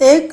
1